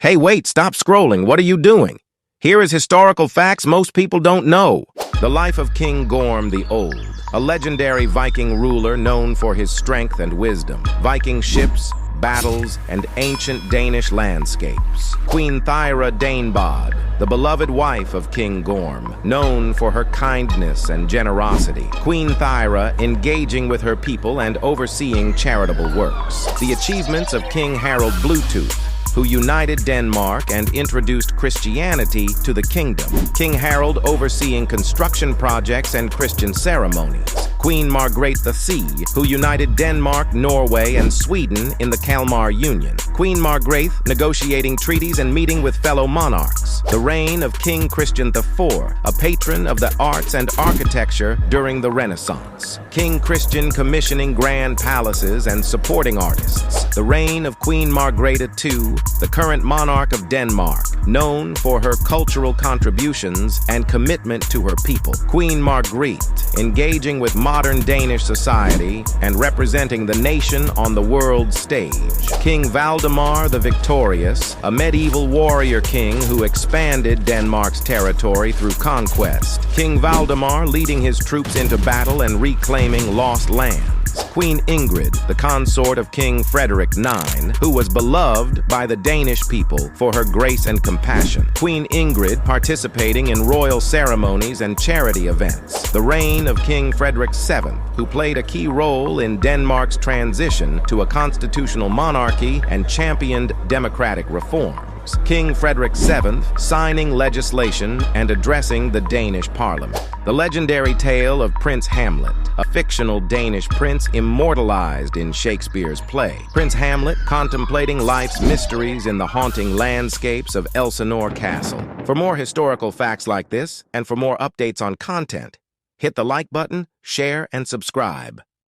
Hey, wait, stop scrolling. What are you doing? Here is historical facts most people don't know. The life of King Gorm the Old, a legendary Viking ruler known for his strength and wisdom. Viking ships, battles, and ancient Danish landscapes. Queen Thyra Danebod, the beloved wife of King Gorm, known for her kindness and generosity. Queen Thyra engaging with her people and overseeing charitable works. The achievements of King Harald Bluetooth, who united Denmark and introduced Christianity to the kingdom. King Harald overseeing construction projects and Christian ceremonies. Queen Margrethe the who united Denmark, Norway, and Sweden in the Kalmar Union. Queen Margrethe negotiating treaties and meeting with fellow monarchs. The reign of King Christian IV, a patron of the arts and architecture during the Renaissance. King Christian commissioning grand palaces and supporting artists. The reign of Queen Margrethe II, the current monarch of Denmark, known for her cultural contributions and commitment to her people. Queen Margrethe, engaging with modern Danish society and representing the nation on the world stage. King Valdemar the Victorious, a medieval warrior king who expanded Denmark's territory through conquest. King Valdemar leading his troops into battle and reclaiming lost lands. Queen Ingrid, the consort of King Frederik IX, who was beloved by the Danish people for her grace and compassion. Queen Ingrid participating in royal ceremonies and charity events. The reign of King Frederik VII, who played a key role in Denmark's transition to a constitutional monarchy and championed democratic reforms. King Frederik VII signing legislation and addressing the Danish parliament. The legendary tale of Prince Hamlet, a fictional Danish prince immortalized in Shakespeare's play. Prince Hamlet contemplating life's mysteries in the haunting landscapes of Elsinore Castle. For more historical facts like this, and for more updates on content, hit the like button, share, and subscribe.